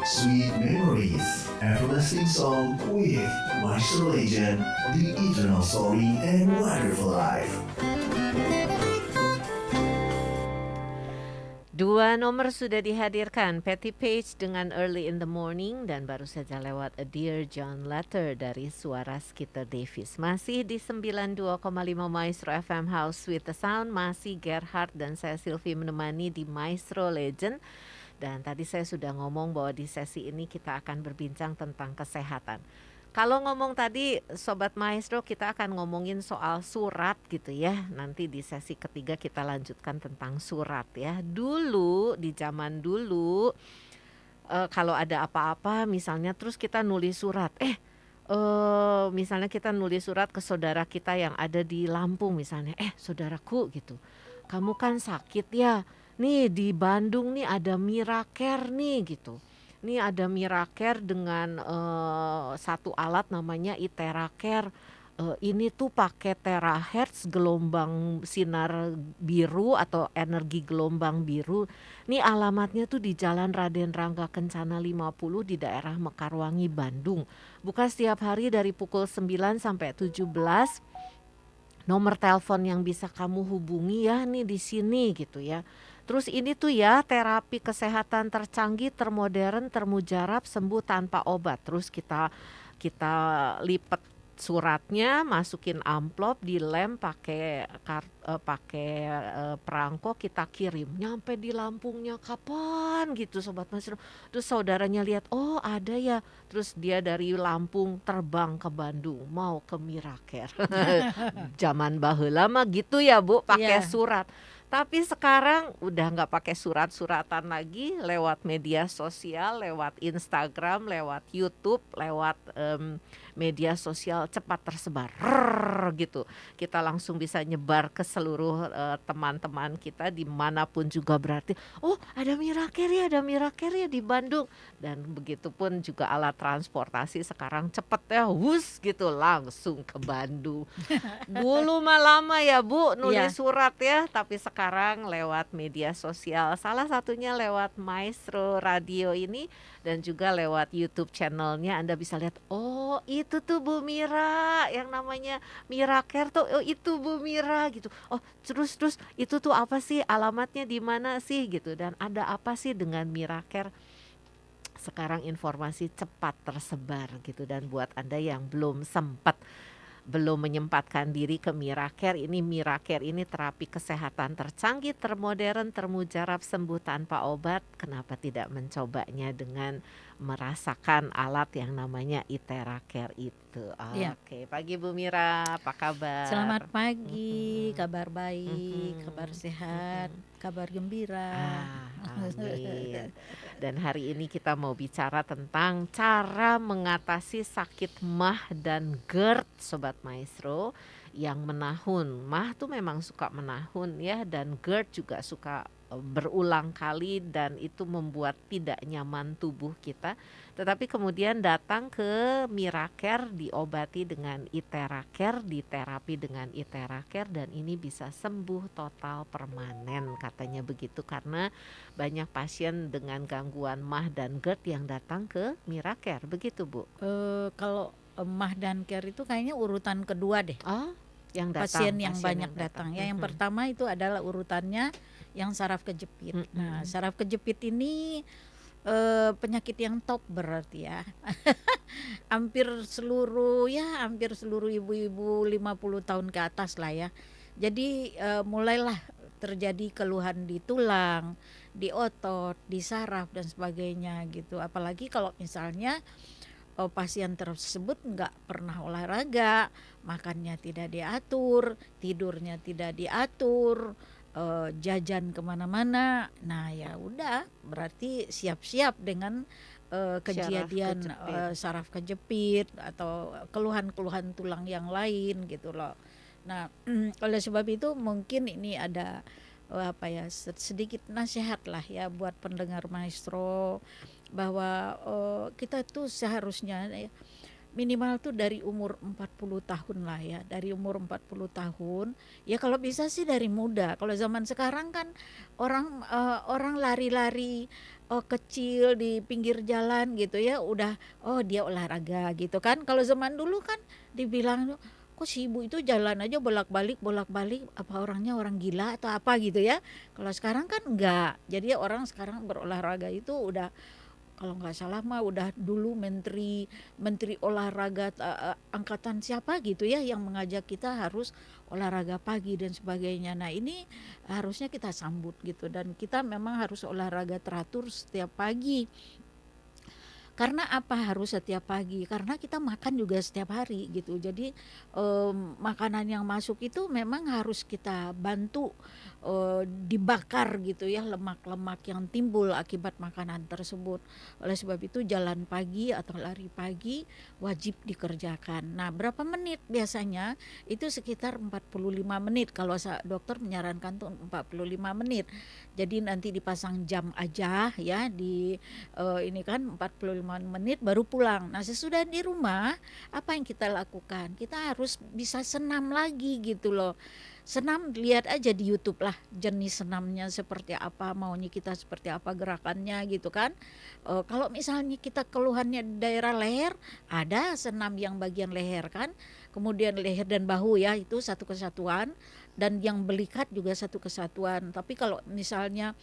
Sweet Memories, everlasting song with Maestro Legend, The Eternal Story and Wonderful Life. Dua nomor sudah dihadirkan, Patty Page dengan Early in the Morning dan baru saja lewat A Dear John Letter dari suara Skeeter Davis. Masih di 92,5 Maestro FM House with the Sound, masih Gerhard dan saya Sylvie menemani di Maestro Legend. Dan tadi saya sudah ngomong bahwa di sesi ini kita akan berbincang tentang kesehatan. Kalau ngomong tadi Sobat Maestro, kita akan ngomongin soal surat gitu ya. Nanti di sesi ketiga kita lanjutkan tentang surat ya. Dulu, di zaman dulu, kalau ada apa-apa misalnya terus kita nulis surat. Misalnya kita nulis surat ke saudara kita yang ada di Lampung misalnya. Saudaraku gitu, kamu kan sakit ya. Nih di Bandung nih ada Miracare nih gitu. Nih ada Miracare dengan satu alat namanya Iteracare. Ini tuh pakai terahertz gelombang sinar biru atau energi gelombang biru. Nih alamatnya tuh di Jalan Raden Rangga Kencana 50 di daerah Mekarwangi, Bandung. Buka setiap hari dari pukul 9 sampai 17. Nomor telepon yang bisa kamu hubungi ya nih di sini gitu ya. Terus ini tuh ya terapi kesehatan tercanggih, termodern, termujarab, sembuh tanpa obat. Terus kita lipat suratnya, masukin amplop, dilem pakai perangko, kita kirim. Nyampe di Lampungnya kapan gitu Sobat Maestro. Terus saudaranya lihat, oh ada ya. Terus dia dari Lampung terbang ke Bandung mau ke Miracare. Zaman baheula mah gitu ya Bu, pakai Iya. surat. Tapi sekarang udah nggak pakai surat-suratan lagi, lewat media sosial, lewat Instagram, lewat YouTube, lewat media sosial cepat tersebar gitu. Kita langsung bisa nyebar ke seluruh teman-teman kita dimanapun juga berarti. Oh ada Miracare ya di Bandung. Dan begitupun juga alat transportasi sekarang cepet ya, wus gitu langsung ke Bandung. Dulu mah lama ya Bu nulis Iya. surat ya, tapi sekarang lewat media sosial. Salah satunya lewat Maestro Radio ini dan juga lewat YouTube channelnya Anda bisa lihat, oh itu tuh Bu Mira yang namanya Miracare tuh, oh itu Bu Mira gitu. Oh terus itu tuh apa sih, alamatnya di mana sih gitu, dan ada apa sih dengan Miracare. Sekarang informasi cepat tersebar gitu, dan buat Anda yang belum menyempatkan diri ke Miracare ini terapi kesehatan tercanggih, termodern, termujarab, sembuh tanpa obat. Kenapa tidak mencobanya dengan merasakan alat yang namanya Iteracare itu. Iya. Oke, pagi Bu Mira, apa kabar? Selamat pagi, Mhm, kabar baik, kabar mhm, sehat, mhm. kabar gembira. Amin. Dan hari ini kita mau bicara tentang cara mengatasi sakit MAH dan GERD Sobat Maestro yang menahun. MAH tuh memang suka menahun ya, dan GERD juga suka berulang kali dan itu membuat tidak nyaman tubuh kita. Tetapi kemudian datang ke Miracare, diobati dengan Iteracare, diterapi dengan Iteracare, dan ini bisa sembuh total permanen katanya begitu, karena banyak pasien dengan gangguan MAH dan GERD yang datang ke Miracare, begitu Bu? Kalau MAH dan care itu kayaknya urutan kedua deh. Oh, yang Pasien datang, yang banyak datang. Ya, yang pertama itu adalah urutannya yang saraf kejepit. Nah, saraf kejepit ini penyakit yang top berarti ya. hampir seluruh ibu-ibu 50 tahun ke atas lah ya. Jadi mulailah terjadi keluhan di tulang, di otot, di saraf dan sebagainya gitu. Apalagi kalau misalnya pasien tersebut nggak pernah olahraga, makannya tidak diatur, tidurnya tidak diatur, jajan kemana-mana. Nah ya udah, berarti siap-siap dengan kejadian saraf kejepit atau keluhan-keluhan tulang yang lain gitu loh. Nah oleh sebab itu mungkin ini ada sedikit nasihat lah ya buat pendengar Maestro, bahwa kita tuh seharusnya minimal tuh dari umur 40 tahun lah ya, dari umur 40 tahun. Ya kalau bisa sih dari muda. Kalau zaman sekarang kan orang lari-lari kecil di pinggir jalan gitu ya, udah oh dia olahraga gitu kan. Kalau zaman dulu kan dibilang kok si ibu itu jalan aja bolak-balik apa orangnya orang gila atau apa gitu ya. Kalau sekarang kan enggak. Jadi orang sekarang berolahraga itu udah kalau nggak salah mah udah dulu menteri menteri olahraga angkatan siapa gitu ya yang mengajak kita harus olahraga pagi dan sebagainya. Nah ini harusnya kita sambut gitu dan kita memang harus olahraga teratur setiap pagi. Karena apa harus setiap pagi? Karena kita makan juga setiap hari gitu. Jadi makanan yang masuk itu memang harus kita bantu dibakar gitu ya lemak-lemak yang timbul akibat makanan tersebut. Oleh sebab itu jalan pagi atau lari pagi wajib dikerjakan. Nah, berapa menit biasanya? Itu sekitar 45 menit kalau dokter menyarankan tuh 45 menit. Jadi nanti dipasang jam aja ya di ini kan 45 menit baru pulang. Nah, sesudah di rumah apa yang kita lakukan? Kita harus bisa senam lagi gitu loh. Senam lihat aja di YouTube lah jenis senamnya seperti apa, maunya kita seperti apa gerakannya gitu kan. Kalau misalnya kita keluhannya di daerah leher, ada senam yang bagian leher kan. Kemudian leher dan bahu ya itu satu kesatuan dan yang belikat juga satu kesatuan. Tapi kalau misalnya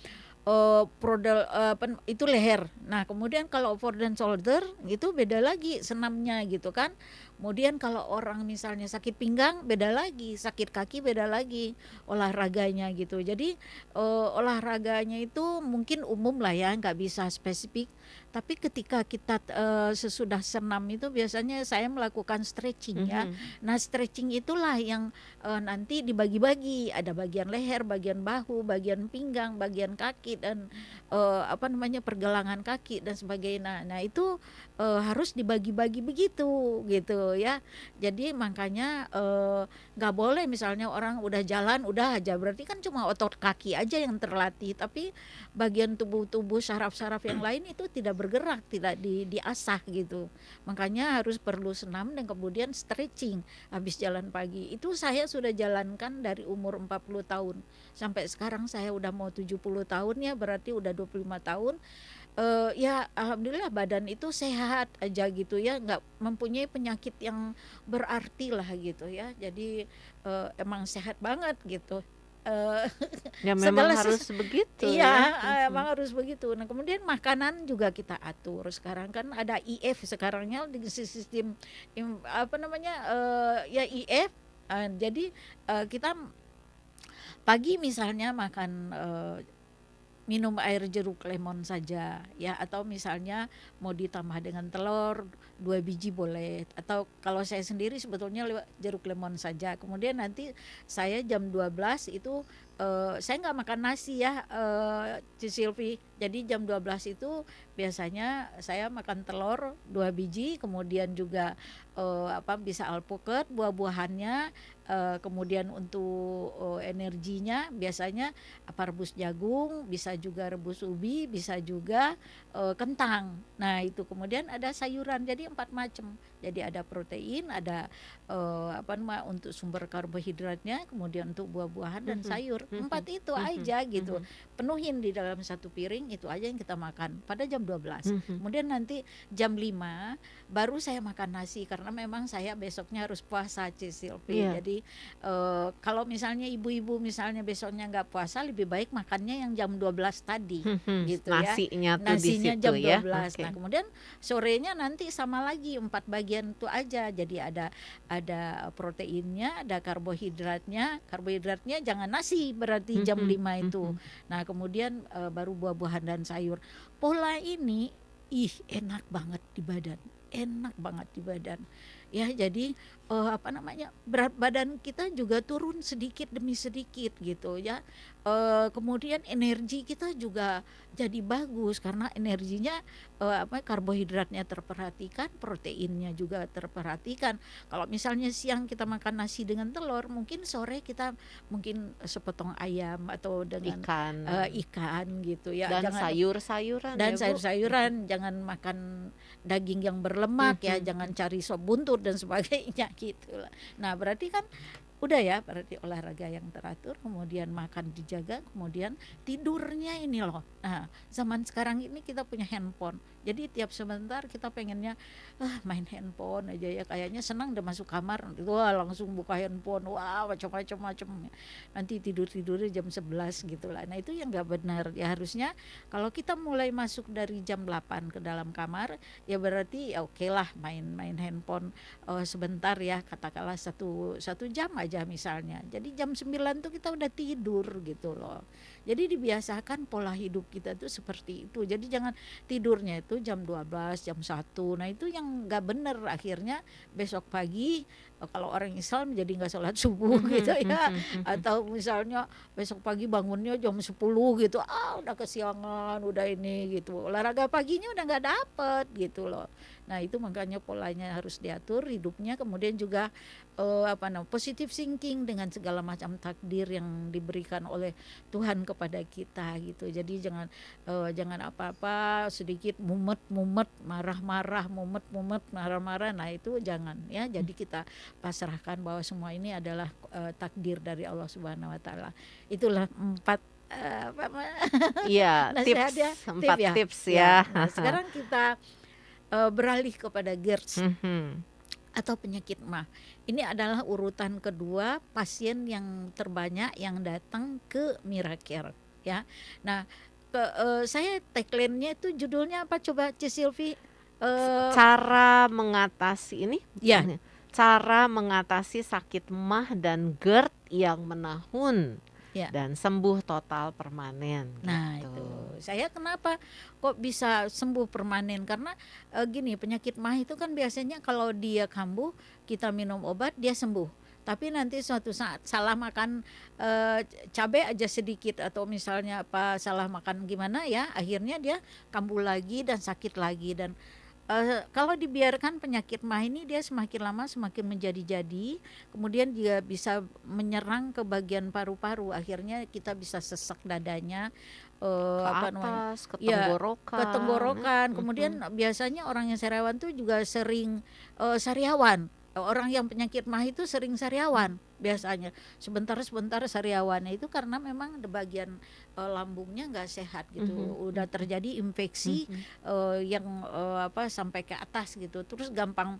itu leher. Nah, kemudian kalau for dan shoulder itu beda lagi senamnya gitu kan. Kemudian kalau orang misalnya sakit pinggang beda lagi, sakit kaki beda lagi olahraganya gitu. Jadi olahraganya itu mungkin umum lah ya, nggak bisa spesifik. Tapi ketika kita sesudah senam itu biasanya saya melakukan stretching ya. Nah, stretching itulah yang nanti dibagi-bagi, ada bagian leher, bagian bahu, bagian pinggang, bagian kaki dan pergelangan kaki dan sebagainya. Nah, itu harus dibagi-bagi begitu gitu ya. Jadi makanya nggak boleh misalnya orang udah jalan udah aja berarti kan cuma otot kaki aja yang terlatih, tapi bagian tubuh saraf-saraf yang lain itu tidak bergerak, tidak diasah gitu. Makanya harus perlu senam dan kemudian stretching habis jalan pagi. Itu saya sudah jalankan dari umur 40 tahun sampai sekarang saya udah mau 70 tahun ya, berarti udah 25 tahun. Ya alhamdulillah badan itu sehat aja gitu ya, nggak mempunyai penyakit yang berarti lah gitu ya. Jadi emang sehat banget gitu. Ya memang Segala harus begitu iya, ya. emang harus begitu. Nah kemudian makanan juga kita atur. Sekarang kan ada IF sekarangnya di sistem ya IF. Jadi kita pagi misalnya makan minum air jeruk lemon saja ya, atau misalnya mau ditambah dengan telur 2 biji boleh, atau kalau saya sendiri sebetulnya jeruk lemon saja. Kemudian nanti saya jam 12 itu saya nggak makan nasi ya Ci Silvi. Jadi jam 12 itu biasanya saya makan telur 2 biji, kemudian juga bisa alpukat buah-buahannya, kemudian untuk energinya biasanya rebus jagung, bisa juga rebus ubi, bisa juga kentang. Nah itu kemudian ada sayuran, jadi 4 macam. Jadi ada protein, ada untuk sumber karbohidratnya, kemudian untuk buah-buahan dan sayur. 4 itu aja gitu. Penuhin di dalam satu piring, itu aja yang kita makan pada jam 12. Kemudian nanti jam 5 baru saya makan nasi karena memang saya besoknya harus puasa Ci Silvi. Jadi kalau misalnya ibu-ibu misalnya besoknya nggak puasa, lebih baik makannya yang jam 12 tadi gitu Nasinya ya. tuh di Nasinya situ jam 12. ya. Nah, kemudian sorenya nanti sama lagi 4 bagian itu aja. Jadi ada proteinnya, ada karbohidratnya. Karbohidratnya jangan nasi berarti jam 5 itu. Nah, kemudian baru buah-buahan dan sayur. Pola ini enak banget di badan. Enak banget di badan. Ya, jadi apa namanya, berat badan kita juga turun sedikit demi sedikit gitu ya. Kemudian energi kita juga jadi bagus karena energinya, apa, karbohidratnya terperhatikan, proteinnya juga terperhatikan. Kalau misalnya siang kita makan nasi dengan telur, mungkin sore kita mungkin sepotong ayam atau dengan, Ikan ikan gitu ya. dan Jangan sayur-sayuran dan ya, Bu? sayur-sayuran, jangan makan daging yang berlemak ya, Mhm. jangan cari sop buntut dan sebagainya gitulah. Nah, berarti kan udah ya, berarti olahraga yang teratur, kemudian makan dijaga, kemudian tidurnya ini loh. Nah, zaman sekarang ini kita punya handphone. Jadi tiap sebentar kita pengennya main handphone aja ya, kayaknya senang udah masuk kamar, wah langsung buka handphone, wah macam-macam. Nanti tidur-tidurnya jam 11 gitulah. Nah, itu yang nggak benar. Ya harusnya kalau kita mulai masuk dari jam 8 ke dalam kamar, ya berarti ya oke lah main handphone sebentar ya, katakanlah satu jam aja misalnya. Jadi jam 9 tuh kita udah tidur gitu loh. Jadi dibiasakan pola hidup kita tuh seperti itu. Jadi jangan tidurnya itu jam 12, jam 1. Nah, itu yang nggak bener, akhirnya besok pagi kalau orang Islam jadi nggak sholat subuh gitu Mhm, ya, mhm, mhm. atau misalnya besok pagi bangunnya jam 10 gitu, udah kesiangan, udah ini gitu, olahraga paginya udah nggak dapet gitu loh. Nah, itu makanya polanya harus diatur hidupnya, kemudian juga apa namanya, positive thinking dengan segala macam takdir yang diberikan oleh Tuhan kepada kita gitu. Jadi jangan apa-apa sedikit mumet-mumet, marah-marah, mumet-mumet, marah-marah. Nah, itu jangan ya. Jadi kita pasrahkan bahwa semua ini adalah takdir dari Allah Subhanahu wa taala. Itulah 4 apa Iya, nasihat tips, ya, tip 4 ya. tips Ya, ya. nah sekarang kita beralih kepada GERD Mhm. atau penyakit MAH. Ini adalah urutan kedua pasien yang terbanyak yang datang ke Miracare ya. Nah, saya tagline-nya itu judulnya apa coba Ci Silvi? Cara mengatasi ini, Ya, cara mengatasi sakit MAH dan GERD yang menahun ya. dan sembuh total permanen Nah, gitu. itu. Saya kenapa kok bisa sembuh permanen? Karena gini, penyakit MAH itu kan biasanya kalau dia kambuh, kita minum obat dia sembuh. Tapi nanti suatu saat salah makan cabai aja sedikit atau misalnya apa salah makan gimana ya, akhirnya dia kambuh lagi dan sakit lagi. Dan kalau dibiarkan penyakit MAH ini dia semakin lama semakin menjadi-jadi, kemudian dia bisa menyerang ke bagian paru-paru, akhirnya kita bisa sesak dadanya, Ke apa namanya, atas, ke ya ke tenggorokan, tenggorokan. Kemudian mhm. biasanya orang yang sariawan tuh juga sering sariawan. Orang yang penyakit MAH itu sering sariawan biasanya. Sebentar-sebentar sariawannya itu karena memang di bagian lambungnya nggak sehat gitu. Mhm, Udah mhm, terjadi infeksi mhm. yang apa sampai ke atas gitu, terus gampang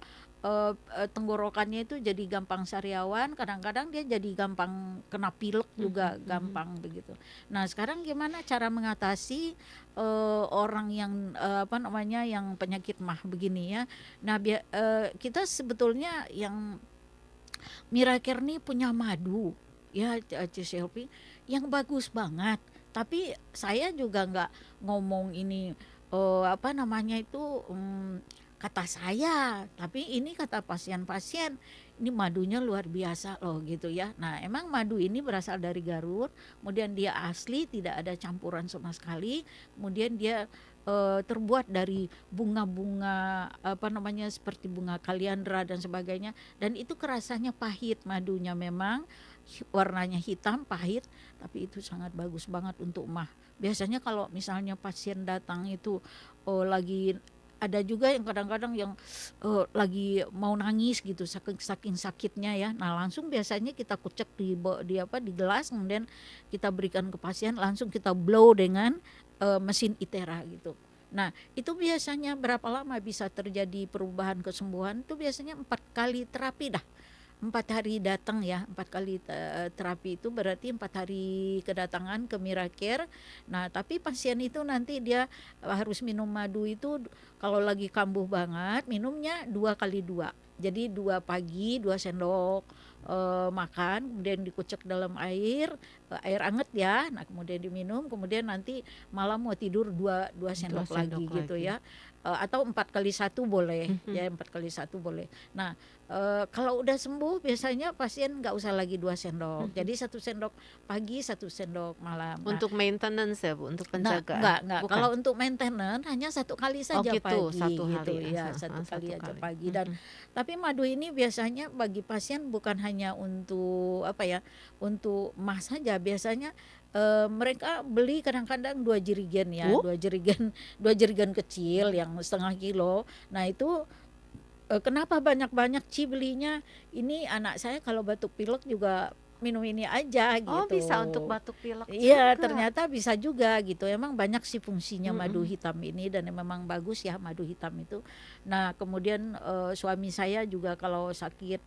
tenggorokannya itu jadi gampang sariawan, kadang-kadang dia jadi gampang kena pilek Mhm, juga mhm. gampang begitu. Nah, sekarang gimana cara mengatasi orang yang apa namanya, yang penyakit MAH begini ya. Nah, kita sebetulnya yang Miracare nih punya madu ya, Ci Selfie, yang bagus banget. Tapi saya juga nggak ngomong ini apa namanya itu, kata saya, tapi ini kata pasien-pasien, ini madunya luar biasa loh gitu ya. Nah, emang madu ini berasal dari Garut, kemudian dia asli tidak ada campuran sama sekali, kemudian dia terbuat dari bunga-bunga apa namanya, seperti bunga kaliandra dan sebagainya, dan itu kerasanya pahit madunya, memang warnanya hitam pahit, tapi itu sangat bagus banget untuk MAH. Biasanya kalau misalnya pasien datang itu lagi, ada juga yang kadang-kadang yang lagi mau nangis gitu saking saking sakitnya ya. Nah, langsung biasanya kita kucek di apa, di gelas, kemudian kita berikan ke pasien, langsung kita blow dengan mesin ITERA gitu. Nah, itu biasanya berapa lama bisa terjadi perubahan kesembuhan? Itu biasanya 4 kali terapi dah. 4 hari datang ya, 4 kali terapi itu berarti 4 hari kedatangan ke Miracare. Nah, tapi pasien itu nanti dia harus minum madu itu kalau lagi kambuh banget, minumnya 2 kali 2. Jadi 2 pagi 2 sendok makan, kemudian dikucek dalam air, air anget ya. Nah, kemudian diminum, kemudian nanti malam mau tidur 2 sendok lagi sendok gitu lagi. ya. Atau 4 kali 1 boleh ya, 4 kali 1 boleh. Nah, kalau udah sembuh biasanya pasien nggak usah lagi 2 sendok. Jadi 1 sendok pagi, 1 sendok malam. Nah, Untuk maintenance ya Bu, untuk penjagaan? enggak. Bukan? Kalau untuk maintenance hanya 1 kali Oh saja gitu, pagi 1 gitu hari. ya, Ah, 1 1 kali aja kali. pagi. Dan tapi madu ini biasanya bagi pasien bukan hanya untuk apa ya, untuk mah saja. Biasanya mereka beli kadang-kadang 2 jerigen ya, Oh? 2 jerigen 2 jerigen kecil yang setengah kilo. Nah itu kenapa banyak-banyak belinya? Ini anak saya kalau batuk pilek juga minum ini aja Oh gitu. bisa untuk batuk pilek Iya, juga? ternyata bisa juga gitu. Emang banyak sih fungsinya madu Mm-mm. hitam ini dan memang bagus ya madu hitam itu. Nah, kemudian suami saya juga kalau sakit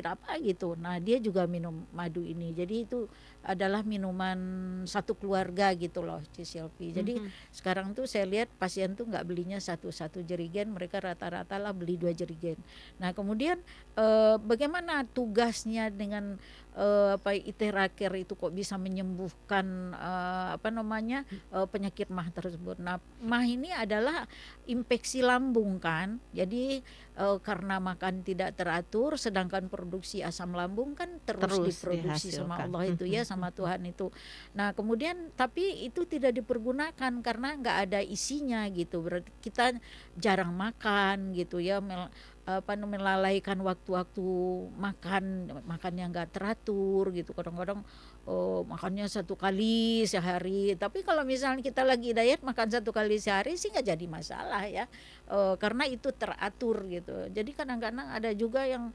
apa gitu. Nah, dia juga minum madu ini. Jadi itu adalah minuman satu keluarga gitu loh, Cisilpi. Jadi sekarang tuh saya lihat pasien tuh nggak belinya satu jerigen, mereka rata-rata lah beli 2 jerigen. Nah, kemudian bagaimana tugasnya dengan Iteraker itu kok bisa menyembuhkan penyakit MAH tersebut. Nah, MAH ini adalah infeksi lambung kan. Jadi karena makan tidak teratur, sedangkan produksi asam lambung kan terus diproduksi sama dihasilkan. Allah itu ya, sama Tuhan itu. Nah, kemudian tapi itu tidak dipergunakan karena nggak ada isinya gitu. Berarti kita jarang makan gitu ya, melalaikan waktu-waktu makan yang nggak teratur gitu. Kadang-kadang makannya 1 kali sehari. Tapi kalau misalnya kita lagi diet makan 1 kali sehari sih nggak jadi masalah ya, karena itu teratur gitu. Jadi kadang-kadang ada juga yang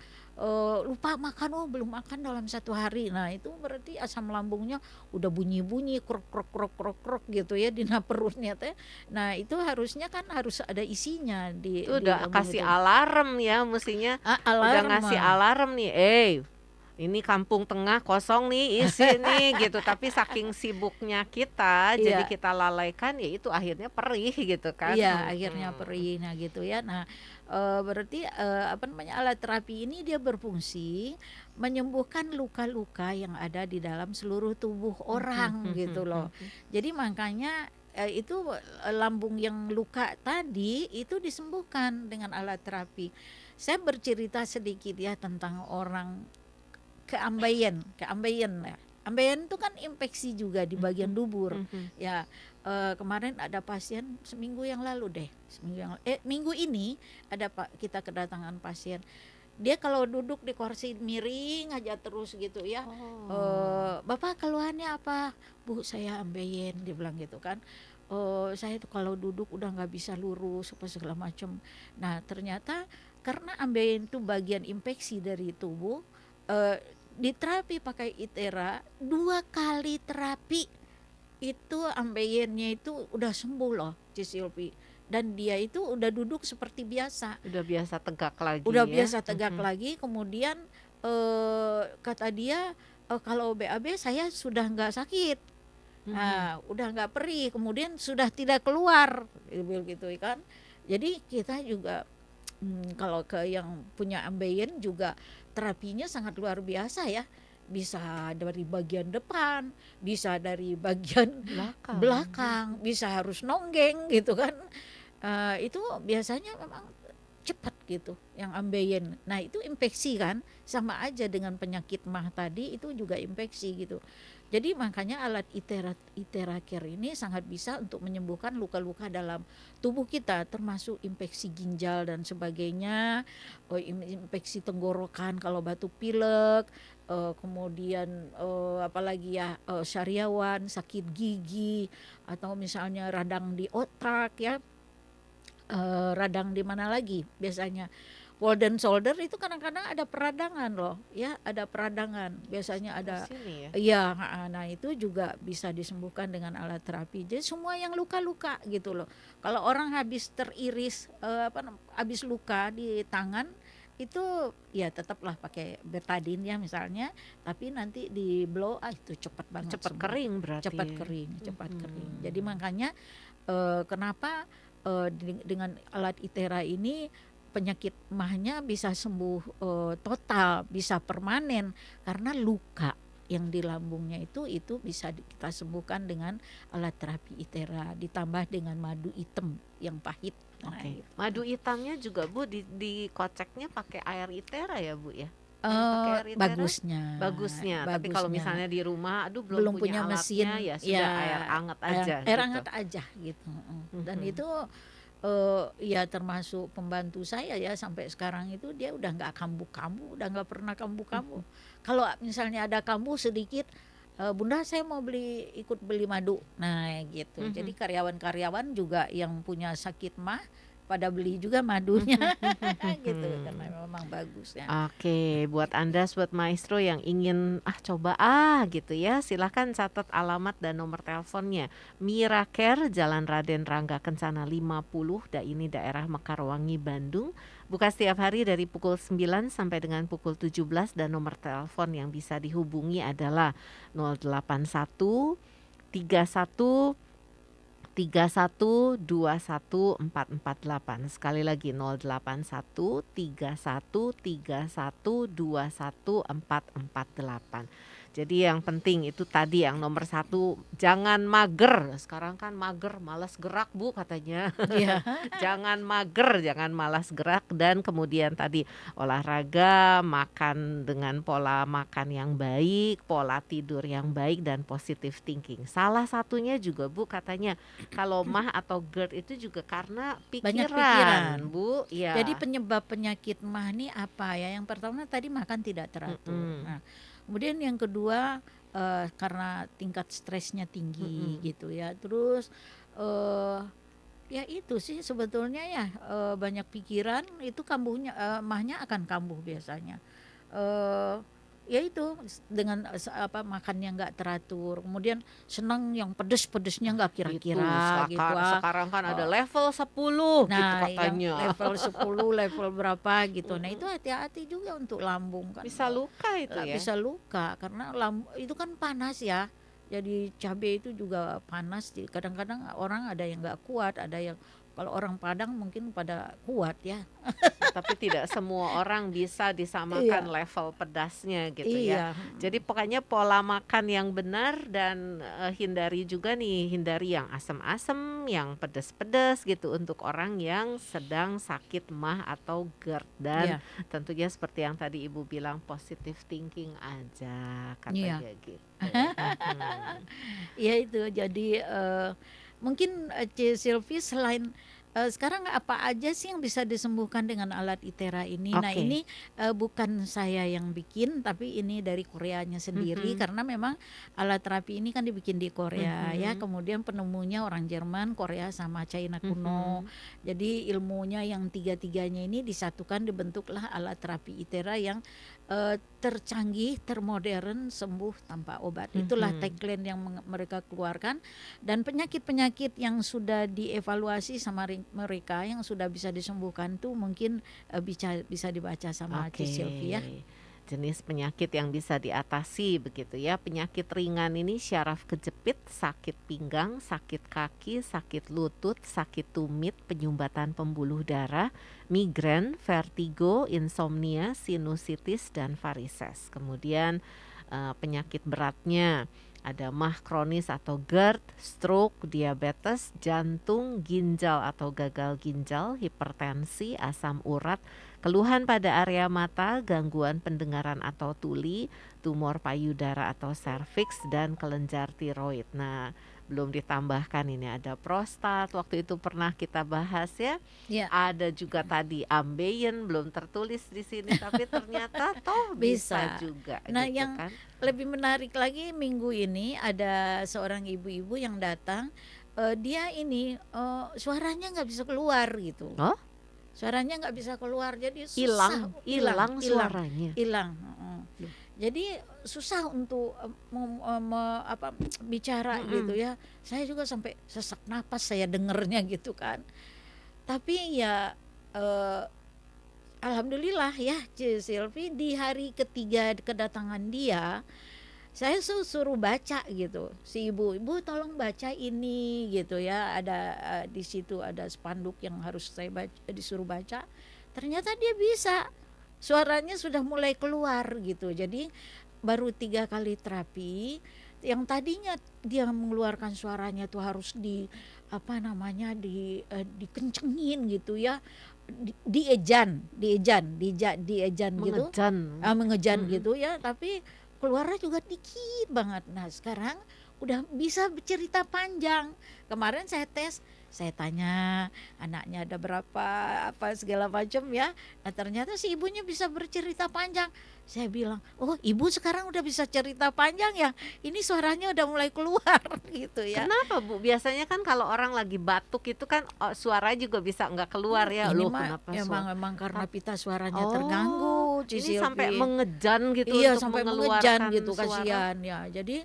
lupa makan, belum makan dalam 1 hari. Nah itu berarti asam lambungnya udah bunyi-bunyi krok krok krok krok krok gitu ya di perutnya teh. Nah itu harusnya kan harus ada isinya Itu di udah lambung kasih itu. alarm ya mestinya. Udah Alarm. ngasih alarm nih, ini kampung tengah kosong nih, isi nih gitu. Tapi saking sibuknya kita, jadi Iya. kita lalaikan, ya itu akhirnya perih gitu kan. Iya, akhirnya perih. Nah gitu ya. Nah berarti alat terapi ini dia berfungsi menyembuhkan luka-luka yang ada di dalam seluruh tubuh orang gitu loh. Jadi makanya itu lambung yang luka tadi itu disembuhkan dengan alat terapi. Saya bercerita sedikit ya tentang orang keambeien ya. Ambeien itu kan infeksi juga di bagian dubur. Ya, kemarin ada pasien seminggu yang lalu deh. Minggu ini ada kita kedatangan pasien. Dia kalau duduk di kursi miring aja terus gitu ya. Bapak keluhannya apa? Bu, saya ambeien, dia bilang gitu kan. Saya tuh kalau duduk udah nggak bisa lurus apa segala macam. Nah, ternyata karena ambeien itu bagian infeksi dari tubuh, diterapi pakai Itera 2 kali terapi itu ambeiennya itu udah sembuh loh, Cisilpi. Dan dia itu udah duduk seperti biasa. Udah biasa tegak lagi Udah ya. biasa tegak lagi. Kemudian kata dia kalau BAB saya sudah nggak sakit. Nah, udah nggak perih. Kemudian sudah tidak keluar gitu kan. Jadi kita juga kalau ke yang punya ambeien juga terapinya sangat luar biasa ya. Bisa dari bagian depan, bisa dari bagian belakang, bisa harus nonggeng gitu kan. Itu biasanya memang cepat gitu yang ambeien. Nah itu infeksi kan, sama aja dengan penyakit MAH tadi itu juga infeksi gitu. Jadi makanya alat Iteraker ini sangat bisa untuk menyembuhkan luka-luka dalam tubuh kita, termasuk infeksi ginjal dan sebagainya, infeksi tenggorokan kalau batuk pilek, kemudian apalagi ya, sariawan, sakit gigi, atau misalnya radang di otak ya, radang di mana lagi biasanya. Walden shoulder itu kadang-kadang ada peradangan loh ya, ada peradangan biasanya ada. Iya, nah itu juga bisa disembuhkan dengan alat terapi. Jadi semua yang luka-luka gitu loh. Kalau orang habis teriris habis luka di tangan itu ya tetaplah pakai betadine ya misalnya, tapi nanti di blow itu cepat banget, cepat kering berarti. Cepat kering. Jadi makanya kenapa dengan alat Itera ini penyakit mahnya bisa sembuh total, bisa permanen karena luka yang di lambungnya itu bisa kita sembuhkan dengan alat terapi Itera ditambah dengan madu hitam yang pahit. Nah, Oke. gitu. Madu hitamnya juga Bu dikoceknya pakai air Itera ya Bu ya? Yang pakai air Itera? Bagusnya. Tapi kalau misalnya di rumah, aduh belum punya alatnya, mesin, ya sudah air hangat aja air gitu. hangat aja gitu. Dan Mhm. itu ya termasuk pembantu saya ya sampai sekarang itu dia udah nggak kambuh-kambuh, udah nggak pernah kambuh-kambuh. Kalau misalnya ada kambuh sedikit, Bunda saya mau ikut beli madu. Nah gitu. Mhm. Jadi karyawan-karyawan juga yang punya sakit mah pada beli juga madunya gitu karena memang bagus ya. Oke, buat Anda Sobat Maestro yang ingin coba gitu ya, silahkan catat alamat dan nomor teleponnya. Miracare, Jalan Raden Rangga Kencana 50, ini daerah Mekarwangi, Bandung. Buka setiap hari dari pukul 9 sampai dengan pukul 17 dan nomor telepon yang bisa dihubungi adalah 081 31 3121 448. Sekali lagi 081 31 3121 448. Jadi yang penting itu tadi yang nomor 1, jangan mager. Sekarang kan mager, malas gerak Bu katanya. Iya. Jangan mager, jangan malas gerak, dan kemudian tadi olahraga, makan dengan pola makan yang baik, pola tidur yang baik, dan positive thinking. Salah satunya juga Bu katanya kalau mah atau GERD itu juga karena Banyak pikiran Bu. Ya. Jadi penyebab penyakit mah ini apa ya? Yang pertama tadi makan tidak teratur. Nah, kemudian yang kedua karena tingkat stresnya tinggi gitu ya. Terus ya itu sih sebetulnya ya banyak pikiran itu kambuhnya mahnya akan kambuh biasanya. Ya itu dengan makannya nggak teratur, kemudian senang yang pedes-pedesnya nggak kira-kira gitu. Sekarang kan ada level 10 gitu Nah, yang katanya. level 10, level berapa gitu. Nah, itu hati-hati juga untuk lambung kan. Bisa luka itu ya. Bisa luka karena itu kan panas ya. Jadi cabai itu juga panas. Kadang-kadang orang ada yang nggak kuat, ada yang kalau orang Padang mungkin pada kuat ya. Tapi tidak semua orang bisa disamakan level pedasnya gitu ya. Jadi pokoknya pola makan yang benar dan hindari yang asam-asam, yang pedas-pedas gitu untuk orang yang sedang sakit mah atau GERD, dan tentunya seperti yang tadi Ibu bilang positive thinking aja katanya gitu. Ya itu jadi mungkin C. Sylvie selain sekarang apa aja sih yang bisa disembuhkan dengan alat Itera ini? Nah ini bukan saya yang bikin, tapi ini dari Koreanya sendiri karena memang alat terapi ini kan dibikin di Korea ya. Kemudian penemunya orang Jerman, Korea sama China kuno. Jadi ilmunya yang tiga-tiganya ini disatukan, dibentuklah alat terapi Itera yang tercanggih, termodern, sembuh tanpa obat. Itulah tagline yang mereka keluarkan, dan penyakit-penyakit yang sudah dievaluasi sama mereka yang sudah bisa disembuhkan tuh mungkin bisa dibaca sama C. Sylvie ya. Jenis penyakit yang bisa diatasi begitu ya. Penyakit ringan ini syaraf kejepit, sakit pinggang, sakit kaki, sakit lutut, sakit tumit, penyumbatan pembuluh darah, migrain, vertigo, insomnia, sinusitis, dan varises. Kemudian penyakit beratnya ada mah kronis atau GERD, stroke, diabetes, jantung, ginjal atau gagal ginjal, hipertensi, asam urat, keluhan pada area mata, gangguan pendengaran atau tuli, tumor payudara atau serviks, dan kelenjar tiroid. Nah, belum ditambahkan ini ada prostat, waktu itu pernah kita bahas ya. Ada juga tadi ambeien, belum tertulis di sini tapi ternyata toh bisa juga. Nah gitu yang kan. lebih menarik lagi, minggu ini ada seorang ibu-ibu yang datang, dia ini suaranya nggak bisa keluar gitu. Suaranya nggak bisa keluar, jadi susah, hilang suaranya. Hilang. Jadi susah untuk bicara gitu ya. Saya juga sampai sesak napas saya dengernya gitu kan. Tapi ya alhamdulillah ya C. Sylvie, di hari ketiga kedatangan dia, saya suruh baca gitu. Si ibu tolong baca ini gitu ya. Ada di situ ada spanduk yang harus saya disuruh baca. ternyata dia bisa, suaranya sudah mulai keluar gitu. Jadi baru 3 kali terapi, yang tadinya dia mengeluarkan suaranya tuh harus di apa namanya dikencengin gitu ya, diejan gitu, Mengejan. mengejan Mm-mm. gitu ya, tapi keluarnya juga dikit banget. Nah sekarang udah bisa bercerita panjang. Kemarin saya tes, saya tanya anaknya ada berapa, apa segala macam ya. Nah ternyata si ibunya bisa bercerita panjang. Saya bilang, oh ibu sekarang udah bisa cerita panjang ya, ini suaranya udah mulai keluar gitu ya. Kenapa Bu? Biasanya kan kalau orang lagi batuk itu kan suara juga bisa nggak keluar ya. Ini Loh mah kenapa emang karena pita suaranya Oh, terganggu, Ci ini sampai Silvi. mengejan gitu Iya untuk sampai mengejan mengeluarkan gitu, suara. kasihan ya. Jadi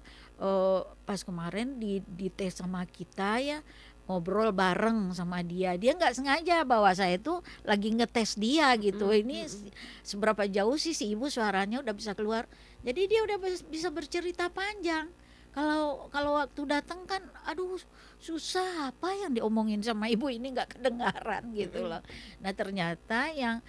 pas kemarin di tes sama kita ya, ngobrol bareng sama dia. Dia nggak sengaja bahwa saya itu lagi ngetes dia gitu. Mm-mm, Ini mm-mm. seberapa jauh sih si ibu suaranya udah bisa keluar. Jadi dia udah bisa bercerita panjang. Kalau kalau waktu datang kan, aduh susah, apa yang diomongin sama ibu ini nggak kedengaran gitu Mm-mm. loh. Nah ternyata yang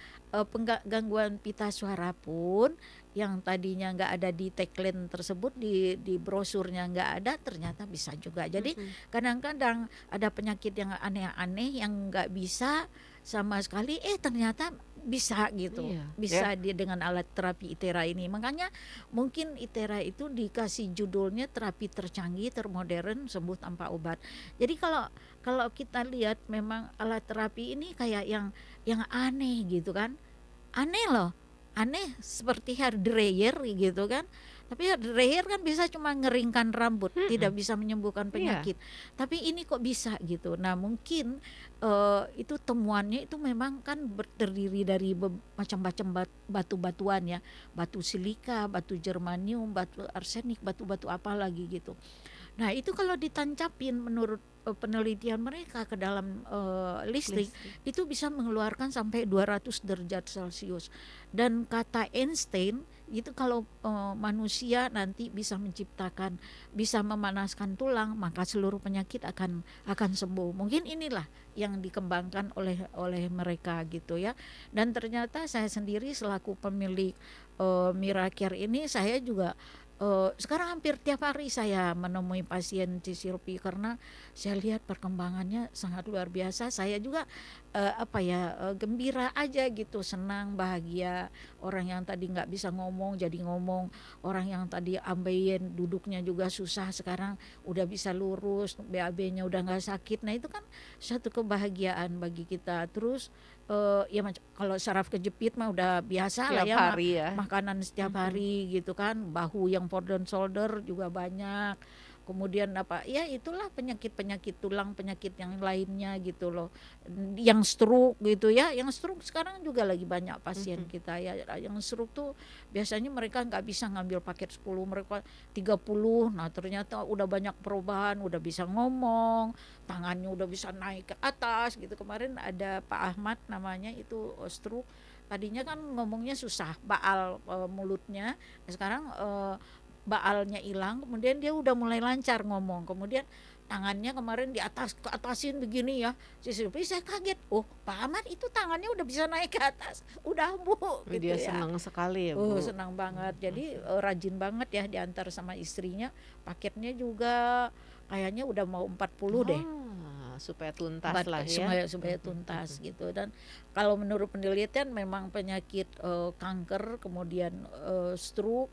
gangguan pita suara pun yang tadinya nggak ada di tagline tersebut, di brosurnya nggak ada, ternyata bisa juga. Jadi Mm-mm. kadang-kadang ada penyakit yang aneh-aneh yang nggak bisa sama sekali, ternyata bisa gitu, Iya, ya. bisa dia dengan alat terapi ITERA ini. Makanya mungkin ITERA itu dikasih judulnya terapi tercanggih termodern sembuh tanpa obat. Jadi kalau kalau kita lihat memang alat terapi ini kayak yang aneh gitu kan, aneh loh, aneh seperti hair dryer gitu kan. Tapi hair dryer kan bisa cuma ngeringkan rambut, Mm-mm. tidak bisa menyembuhkan Iya. penyakit. Tapi ini kok bisa gitu. Nah mungkin itu temuannya itu memang kan terdiri dari macam-macam batu-batuan ya, batu silika, batu germanium, batu arsenik, batu-batu apa lagi gitu. Nah, itu kalau ditancapin menurut penelitian mereka ke dalam listrik, Listrik. itu bisa mengeluarkan sampai 200 derajat Celcius. Dan kata Einstein, itu kalau manusia nanti bisa menciptakan, bisa memanaskan tulang, maka seluruh penyakit akan sembuh. Mungkin inilah yang dikembangkan oleh mereka gitu ya. Dan ternyata saya sendiri selaku pemilik Miracare ini, saya juga sekarang hampir tiap hari saya menemui pasien Cisilpi karena saya lihat perkembangannya sangat luar biasa. Saya juga gembira aja gitu, senang, bahagia. Orang yang tadi nggak bisa ngomong jadi ngomong, orang yang tadi ambeien duduknya juga susah sekarang udah bisa lurus, BAB-nya udah nggak sakit. Nah itu kan satu kebahagiaan bagi kita. Terus ya kalau saraf kejepit mah udah biasa lah Tiap ya, hari ya. makanan setiap Mm-mm. hari gitu kan, bahu yang forward shoulder juga banyak, kemudian apa ya itulah penyakit tulang, penyakit yang lainnya gitu loh, yang stroke gitu ya, yang stroke sekarang juga lagi banyak pasien Mm-mm. kita ya, yang stroke tuh biasanya mereka nggak bisa ngambil paket 10, mereka 30. Nah ternyata udah banyak perubahan, udah bisa ngomong, tangannya udah bisa naik ke atas gitu. Kemarin ada Pak Ahmad namanya, itu stroke, tadinya kan ngomongnya susah, baal mulutnya. Sekarang baalnya hilang, kemudian dia udah mulai lancar ngomong. Kemudian tangannya kemarin di atas ke atasin begini ya. Si Silvi saya kaget, oh Pak Ahmad itu tangannya udah bisa naik ke atas, udah Bu gitu Dia ya. senang sekali ya Oh Bu. senang banget. Jadi rajin banget ya diantar sama istrinya. Paketnya juga kayaknya udah mau 40 deh, Supaya tuntas lah ya. supaya tuntas gitu. Dan kalau menurut penelitian memang penyakit kanker, kemudian stroke,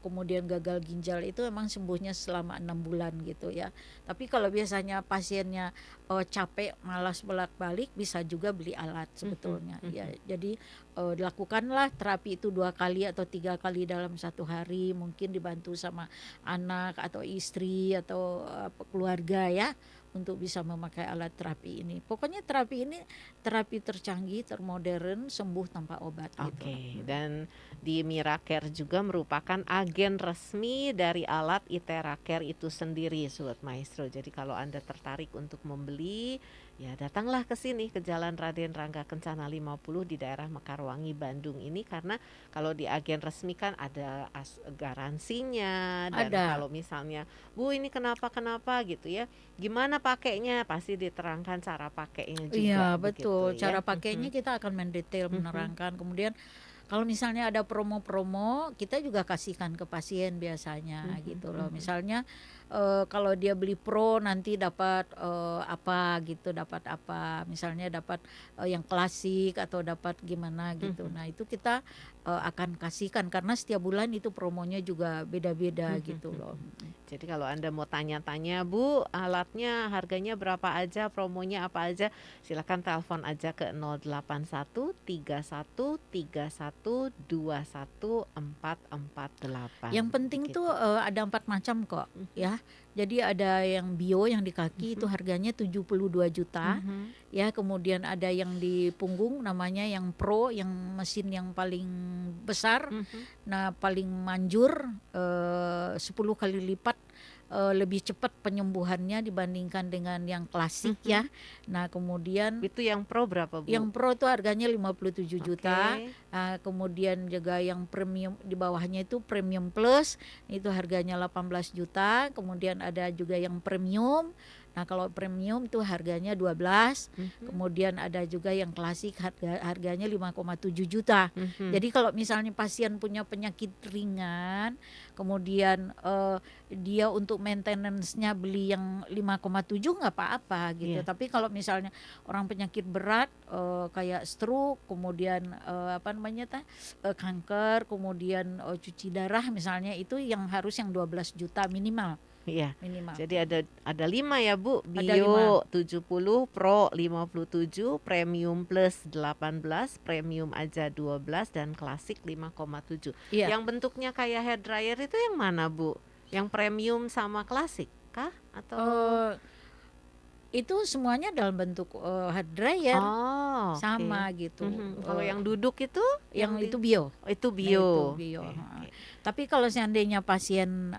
kemudian gagal ginjal itu memang sembuhnya selama 6 bulan gitu ya. Tapi kalau biasanya pasiennya capek, malas bolak-balik, bisa juga beli alat sebetulnya ya. Jadi dilakukanlah terapi itu 2 kali atau 3 kali dalam satu hari, mungkin dibantu sama anak atau istri atau keluarga ya, untuk bisa memakai alat terapi ini. Pokoknya terapi ini terapi tercanggih, termodern, sembuh tanpa obat gitu. Oke, dan di Miracare juga merupakan agen resmi dari alat ITERA Care itu sendiri, Sobat Maestro. Jadi kalau Anda tertarik untuk membeli, Ya, datanglah ke sini ke Jalan Raden Rangga Kencana 50 di daerah Mekarwangi, Bandung ini, karena kalau di agen resmi kan ada garansinya, dan Ada. kalau misalnya Bu ini kenapa-kenapa gitu ya, gimana pakainya, pasti diterangkan cara pakainya juga Iya begitu betul, ya. cara pakainya kita akan mendetail Mhm. menerangkan. Kemudian kalau misalnya ada promo-promo, kita juga kasihkan ke pasien biasanya Mhm, gitu loh. mhm. Misalnya kalau dia beli pro nanti dapat apa gitu, dapat apa. Misalnya dapat yang klasik atau dapat gimana gitu. Mhm. Nah, itu kita akan kasihkan karena setiap bulan itu promonya juga beda-beda Mhm, gitu loh. mhm. Jadi kalau Anda mau tanya-tanya, Bu, alatnya harganya berapa aja, promonya apa aja, silakan telepon aja ke 081 31 31 21 448 Yang penting tuh begitu. ada 4 macam kok Mhm, ya. Jadi ada yang bio yang di kaki itu mhm, harganya 72 juta mhm, ya, kemudian ada yang di punggung namanya yang pro, yang mesin yang paling besar. mhm, Nah, paling manjur 10 kali lipat lebih cepat penyembuhannya dibandingkan dengan yang klasik ya. mhm. Nah, kemudian Itu yang pro berapa, Bu? yang pro itu harganya 57 juta, Oke. kemudian juga yang premium di bawahnya itu premium plus, itu harganya 18 juta, kemudian ada juga yang premium. Nah, kalau premium itu harganya 12, Mhm, kemudian ada juga yang klasik harganya 5,7 juta. mhm. Jadi kalau misalnya pasien punya penyakit ringan, kemudian dia untuk maintenance-nya beli yang 5,7 nggak apa-apa gitu. Iya. Tapi kalau misalnya orang penyakit berat kayak stroke, kemudian apa namanya kanker, kemudian cuci darah misalnya, itu yang harus yang 12 juta minimal, Iya, minimal. jadi ada 5 ya Bu, Ada 5. Bio 70, Pro 57, Premium Plus 18, Premium aja 12, dan Klasik 5,7. Iya, Yang bentuknya kayak hair dryer itu yang mana Bu? Yang Premium sama Klasik kah? Atau eh, itu semuanya dalam bentuk hard dryer oh, oke. sama gitu. Mhm, kalau yang duduk itu Yang yang itu di bio. oh, itu Nah, itu Bio. bio. Oke, Heeh. oke. Tapi kalau seandainya pasien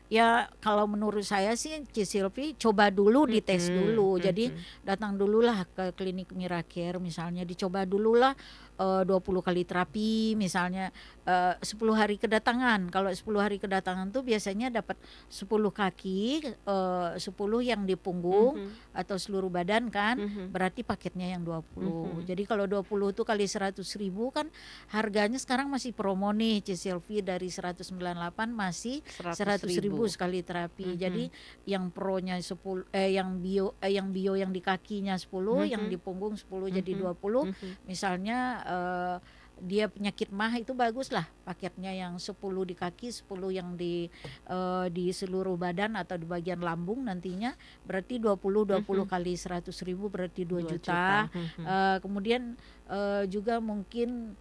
ya kalau menurut saya sih Cisilvi coba dulu, dites Mhm, dulu. Jadi mhm, datang dululah ke klinik Miracare misalnya, dicoba dululah 20 kali terapi misalnya 10 hari kedatangan. Kalau 10 hari kedatangan tuh biasanya dapat 10 kaki, 10 yang di punggung mhm, atau seluruh badan kan, mhm, berarti paketnya yang 20. mhm. Jadi kalau 20 itu kali 100.000 kan harganya sekarang masih promo nih Cisilvi, dari 198 masih 100.000 100.000. sekali terapi. Mhm, Jadi yang pronya 10 yang bio yang di kakinya 10, yang di mhm, punggung 10 jadi mhm, 20. mhm. Misalnya dia penyakit mah itu bagus lah paketnya yang 10 di kaki, 10 yang di seluruh badan atau di bagian lambung nantinya, berarti 20 Mhm, kali 100.000 berarti 2 juta. 2 juta. Mhm, Kemudian juga mungkin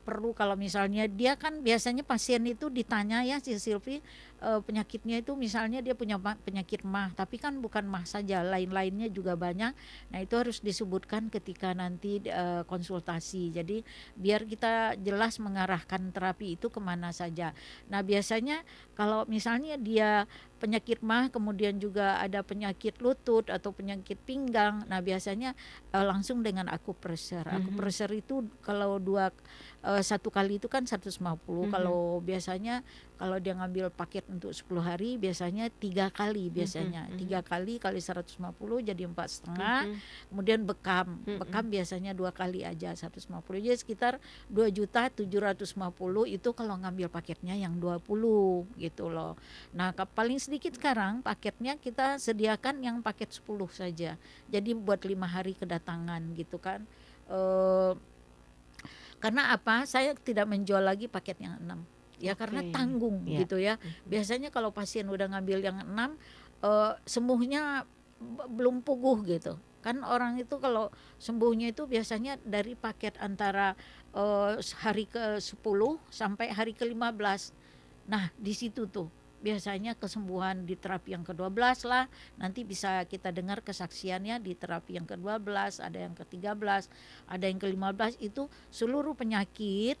perlu kalau misalnya dia kan biasanya pasien itu ditanya ya si Silvi, penyakitnya itu misalnya dia punya penyakit mah, tapi kan bukan mah saja, lain-lainnya juga banyak. Nah, itu harus disebutkan ketika nanti konsultasi. Jadi biar kita jelas mengarahkan terapi itu kemana saja. Nah, biasanya kalau misalnya dia penyakit mah, kemudian juga ada penyakit lutut atau penyakit pinggang, nah biasanya langsung dengan akupressure. mhm, Akupressure itu kalau satu kali itu kan 150. mhm, Kalau biasanya kalau dia ngambil paket untuk 10 hari biasanya 3 kali, mhm, biasanya mhm, 3 kali kali 150 jadi 4,5. mhm, Kemudian bekam, mhm. biasanya 2 kali aja 150, jadi sekitar 2.750.000 itu kalau ngambil paketnya yang 20 gitu loh. Nah, paling sedikit sekarang paketnya kita sediakan yang paket 10 saja. Jadi buat 5 hari kedatangan gitu kan. Eh, karena apa? Saya tidak menjual lagi paket yang 6. Ya karena Oke, tanggung ya. gitu ya. Mhm, Biasanya kalau pasien udah ngambil yang 6, sembuhnya belum puguh gitu. Kan orang itu kalau sembuhnya itu biasanya dari paket antara hari ke-10 sampai hari ke-15. Nah, di situ tuh biasanya kesembuhan di terapi yang ke-12 lah. Nanti bisa kita dengar kesaksiannya di terapi yang ke-12, ada yang ke-13, ada yang ke-15, itu seluruh penyakit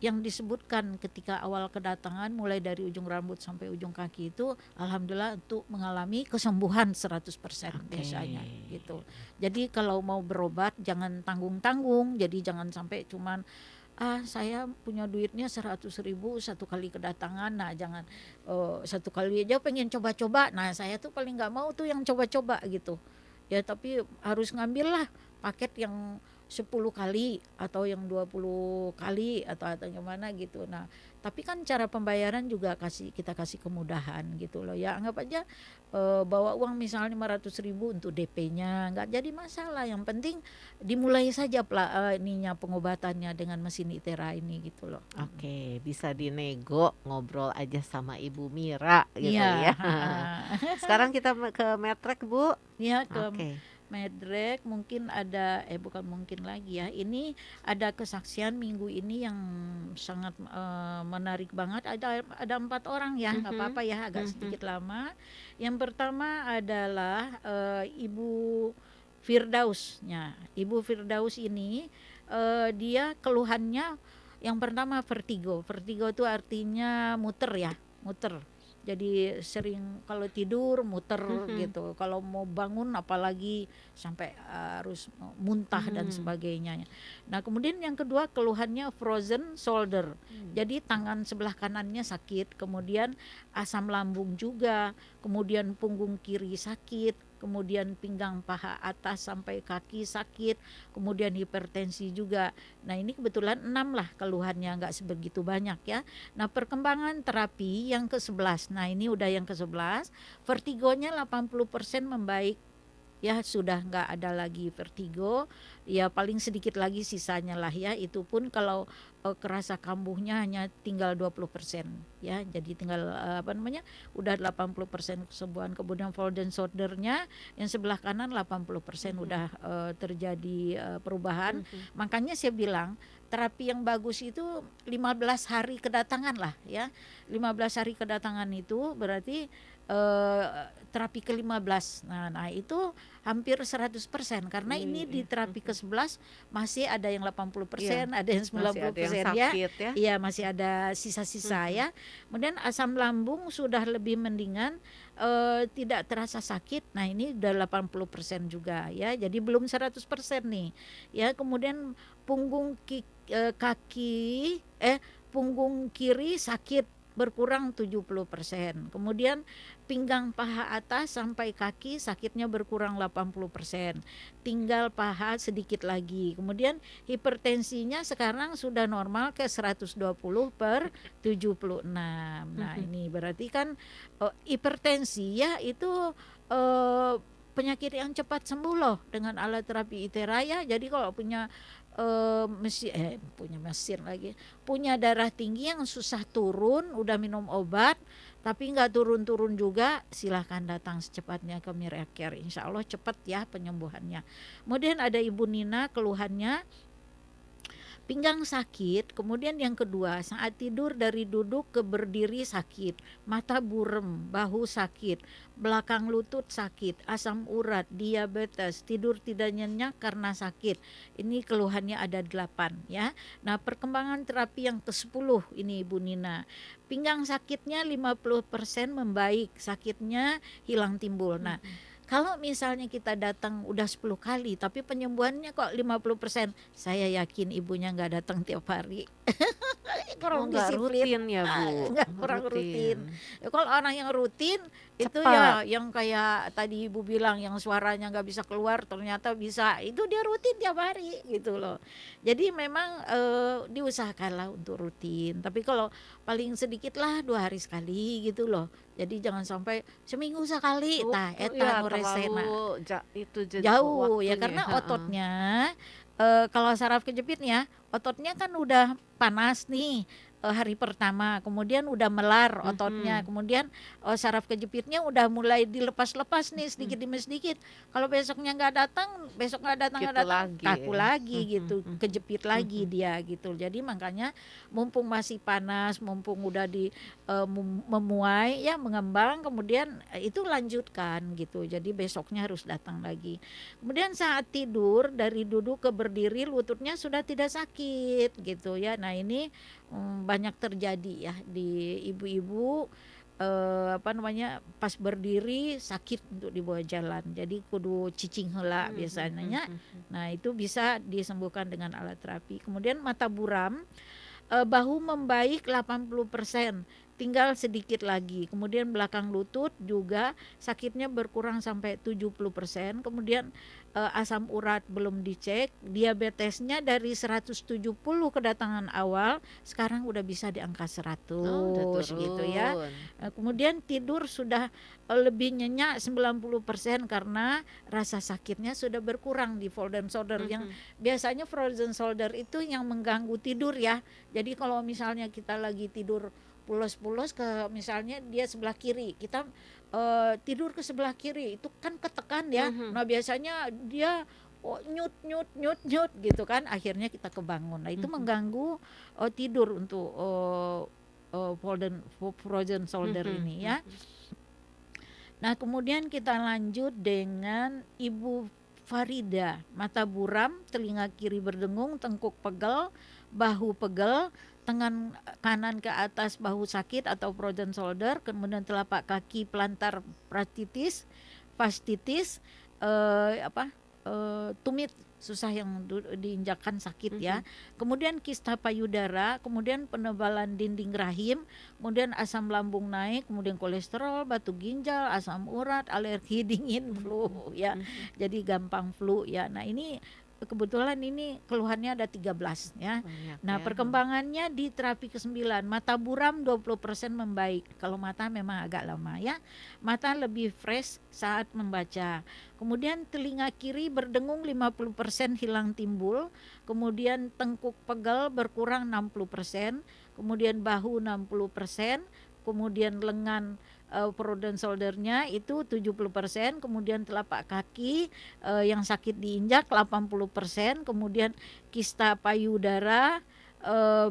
yang disebutkan ketika awal kedatangan mulai dari ujung rambut sampai ujung kaki itu alhamdulillah untuk mengalami kesembuhan 100% biasanya gitu. Jadi kalau mau berobat jangan tanggung-tanggung, jadi jangan sampai cuman saya punya duitnya 100.000 satu kali kedatangan. Nah jangan satu kali aja pengen coba-coba. Nah saya tuh paling nggak mau tuh yang coba-coba gitu ya, tapi harus ngambil lah paket yang 10 kali atau yang 20 kali atau gimana gitu. Nah tapi kan cara pembayaran juga kita kasih kemudahan gitu loh ya. Anggap aja bawa uang misalnya 500.000 untuk DP-nya nggak jadi masalah. Yang penting dimulai saja pengobatannya dengan mesin Itera ini gitu loh. Oke, bisa dinego, ngobrol aja sama Ibu Mira gitu Iya. ya. Sekarang kita ke Metrek, Bu. Ya ke Oke. Medrek mungkin ada bukan mungkin lagi ya, ini ada kesaksian minggu ini yang sangat menarik banget. Ada 4 orang ya, nggak apa-apa ya, agak sedikit lama. Yang pertama adalah Ibu Firdausnya. Ibu Firdaus ini dia keluhannya yang pertama vertigo. Vertigo itu artinya muter ya, muter. Jadi sering kalau tidur muter gitu, kalau mau bangun apalagi sampai harus muntah dan sebagainya. Nah kemudian yang kedua keluhannya frozen shoulder, jadi tangan sebelah kanannya sakit, kemudian asam lambung juga, kemudian punggung kiri sakit, kemudian pinggang paha atas sampai kaki sakit, kemudian hipertensi juga. Nah ini kebetulan 6 lah keluhannya, nggak sebegitu banyak ya. Nah perkembangan terapi yang ke-11, nah ini udah yang ke-11, vertigonya 80% membaik. Ya sudah nggak ada lagi vertigo, ya paling sedikit lagi sisanya lah ya, itu pun kalau kerasa kambuhnya hanya tinggal 20% ya, jadi tinggal udah 80% kesembuhan. Kemudian frozen shoulder-nya yang sebelah kanan 80% udah terjadi perubahan. Makanya saya bilang terapi yang bagus itu 15 hari kedatangan lah ya, 15 hari kedatangan itu berarti terapi ke-15. Nah itu hampir 100% karena ini di terapi ke-11 masih ada yang 80%, ada yang 90% ya. Iya, masih ada sisa-sisa ya. Kemudian asam lambung sudah lebih mendingan, tidak terasa sakit. Nah, ini udah 80% juga ya. Jadi belum 100% nih. Ya, kemudian punggung punggung kiri sakit berkurang 70%. Kemudian pinggang paha atas sampai kaki sakitnya berkurang 80%. Tinggal paha sedikit lagi. Kemudian hipertensinya sekarang sudah normal ke 120/76. Nah, ini berarti kan hipertensi ya itu penyakit yang cepat sembuh loh dengan alat terapi Itera ya. Jadi kalau punya punya darah tinggi yang susah turun, udah minum obat tapi nggak turun-turun juga, silahkan datang secepatnya ke Miracare, insya Allah cepat ya penyembuhannya. Kemudian ada Ibu Nina, keluhannya pinggang sakit, kemudian yang kedua saat tidur dari duduk ke berdiri sakit, mata burem, bahu sakit, belakang lutut sakit, asam urat, diabetes, tidur tidak nyenyak karena sakit. Ini keluhannya ada 8 ya. Nah perkembangan terapi yang ke-10 ini Ibu Nina, pinggang sakitnya 50% membaik, sakitnya hilang timbul. Nah kalau misalnya kita datang udah 10 kali tapi penyembuhannya kok 50%, saya yakin ibunya nggak datang tiap hari. Kurang disiplin rutin ya Bu. kurang rutin. Ya, kalau orang yang rutin itu Cepat. ya yang kayak tadi Ibu bilang yang suaranya nggak bisa keluar ternyata bisa, itu dia rutin tiap hari gitu loh. Jadi memang diusahakanlah untuk rutin, tapi kalau paling sedikit lah 2 hari sekali gitu loh. Jadi jangan sampai seminggu sekali. Nah, eta resena jauh ya, karena ototnya kalau saraf kejepitnya ototnya kan udah panas nih hari pertama, kemudian udah melar ototnya, kemudian saraf kejepitnya udah mulai dilepas-lepas nih sedikit demi sedikit. Kalau besoknya nggak datang, kaku lagi gitu, kejepit lagi dia gitu. Jadi makanya mumpung masih panas, mumpung udah memuai ya, mengembang, kemudian itu lanjutkan gitu. Jadi besoknya harus datang lagi. Kemudian saat tidur dari duduk ke berdiri lututnya sudah tidak sakit gitu ya. Nah ini banyak terjadi ya di ibu-ibu, pas berdiri sakit untuk dibawa jalan. Jadi kudu cicing heula biasanya. Nah, itu bisa disembuhkan dengan alat terapi. Kemudian mata buram, bahu membaik 80%, tinggal sedikit lagi. Kemudian belakang lutut juga sakitnya berkurang sampai 70%. Kemudian asam urat belum dicek, diabetesnya dari 170 kedatangan awal sekarang udah bisa di angka 100 Oh, udah gitu ya. turun. Kemudian tidur sudah lebih nyenyak 90% karena rasa sakitnya sudah berkurang di frozen shoulder. Yang biasanya frozen shoulder itu yang mengganggu tidur ya. Jadi kalau misalnya kita lagi tidur pulos-pulos, ke misalnya dia sebelah kiri, kita tidur ke sebelah kiri itu kan ketekan ya. Nah, biasanya dia nyut nyut nyut nyut gitu kan, akhirnya kita kebangun. Nah, itu mengganggu tidur untuk frozen shoulder ini ya. Nah, kemudian kita lanjut dengan Ibu Farida, mata buram, telinga kiri berdengung, tengkuk pegel, bahu pegel, tangan kanan ke atas bahu sakit atau frozen shoulder, kemudian telapak kaki plantar fasciitis, tumit susah yang diinjakkan sakit ya. Kemudian kista payudara, kemudian penebalan dinding rahim, kemudian asam lambung naik, kemudian kolesterol, batu ginjal, asam urat, alergi dingin, flu ya. Jadi gampang flu ya. Nah, ini kebetulan ini keluhannya ada 13 ya. Banyak Nah, ya. perkembangannya di terapi ke-9, mata buram 20% membaik. Kalau mata memang agak lama ya. Mata lebih fresh saat membaca. Kemudian telinga kiri berdengung 50% hilang timbul. Kemudian tengkuk pegel berkurang 60%. Kemudian bahu 60%. Kemudian lengan frozen shoulder-nya itu 70%, kemudian telapak kaki yang sakit diinjak 80%, kemudian kista payudara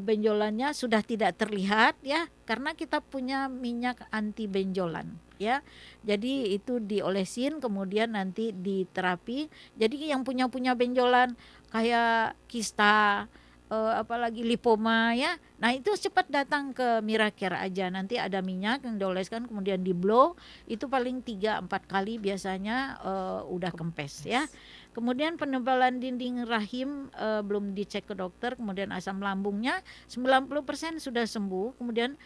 benjolannya sudah tidak terlihat ya, karena kita punya minyak anti benjolan ya. Jadi itu diolesin, kemudian nanti diterapi. Jadi yang punya benjolan kayak kista, apalagi lipoma ya. Nah, itu cepat datang ke Miracare aja. Nanti ada minyak yang dioleskan, kemudian di blow, itu paling 3-4 kali biasanya udah kempes ya. Kemudian penebalan dinding rahim belum dicek ke dokter, kemudian asam lambungnya 90% sudah sembuh. Kemudian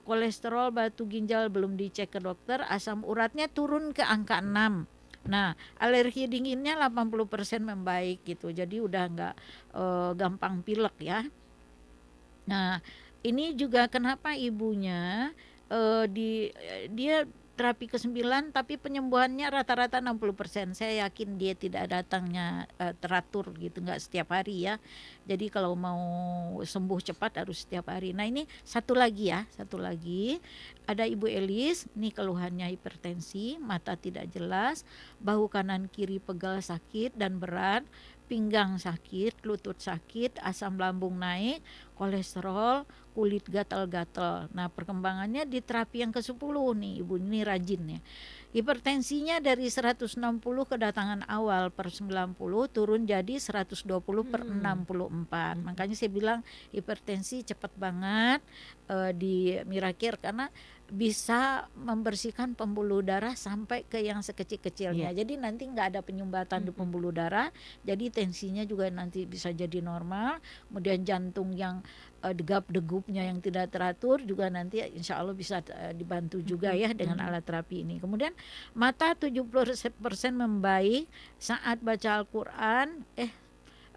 kolesterol, batu ginjal belum dicek ke dokter, asam uratnya turun ke angka 6. Nah, alergi dinginnya 80% membaik gitu. Jadi udah enggak gampang pilek ya. Nah, ini juga kenapa ibunya dia terapi ke-9 tapi penyembuhannya rata-rata 60%. Saya yakin dia tidak datangnya teratur gitu, enggak setiap hari ya. Jadi kalau mau sembuh cepat harus setiap hari. Nah, ini satu lagi ada Ibu Elis, nih keluhannya hipertensi, mata tidak jelas, bahu kanan kiri pegal sakit dan berat, pinggang sakit, lutut sakit, asam lambung naik, kolesterol, kulit gatal-gatal. Nah, perkembangannya di terapi yang ke-10 nih, Ibu ini rajin ya. Hipertensinya dari 160 kedatangan awal per 90 turun jadi 120 per 64. Makanya saya bilang hipertensi cepat banget di Miracare karena bisa membersihkan pembuluh darah sampai ke yang sekecil-kecilnya. Jadi nanti nggak ada penyumbatan di pembuluh darah, jadi tensinya juga nanti bisa jadi normal. Kemudian jantung yang degap-degupnya yang tidak teratur juga nanti insya Allah bisa dibantu juga ya dengan alat terapi ini. Kemudian mata 70% membaik saat baca Al-Quran,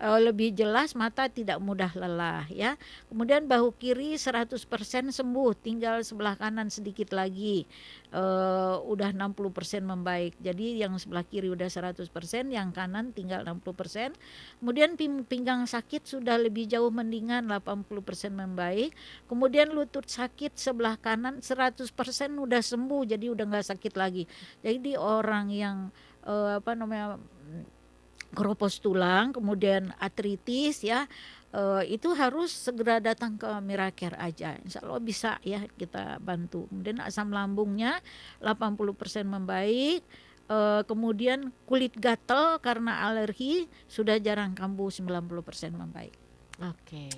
lebih jelas, mata tidak mudah lelah ya. Kemudian bahu kiri 100% sembuh, tinggal sebelah kanan sedikit lagi, udah 60% membaik. Jadi yang sebelah kiri udah 100%, yang kanan tinggal 60%. Kemudian pinggang sakit sudah lebih jauh mendingan, 80% membaik. Kemudian lutut sakit sebelah kanan 100% udah sembuh, jadi udah nggak sakit lagi. Jadi orang yang keropos tulang, kemudian artritis ya, itu harus segera datang ke Miracare aja. Insya Allah bisa ya kita bantu. Kemudian asam lambungnya 80% membaik. Kemudian kulit gatal karena alergi sudah jarang kambuh, 90% membaik. Oke.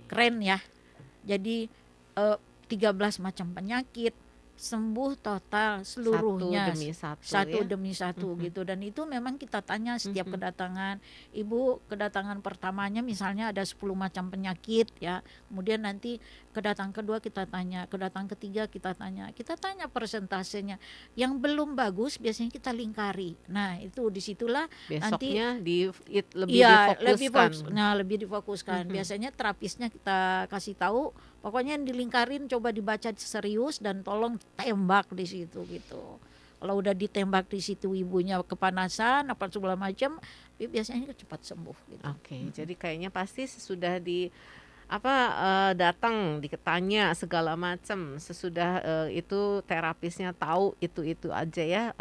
Keren ya. Jadi 13 macam penyakit sembuh total seluruhnya satu demi satu gitu. Dan itu memang kita tanya setiap kedatangan, ibu kedatangan pertamanya misalnya ada 10 macam penyakit ya, kemudian nanti kedatangan kedua kita tanya, kedatangan ketiga kita tanya persentasenya. Yang belum bagus biasanya kita lingkari. Nah itu disitulah besoknya nanti lebih difokuskan. Lebih difokuskan. Biasanya terapisnya kita kasih tahu, pokoknya yang dilingkarin coba dibaca serius dan tolong tembak di situ gitu. Kalau udah ditembak di situ ibunya kepanasan apa segala macam, biasanya cepat sembuh gitu. Oke, jadi kayaknya pasti sesudah datang diketanya segala macam, sesudah itu terapisnya tahu itu aja ya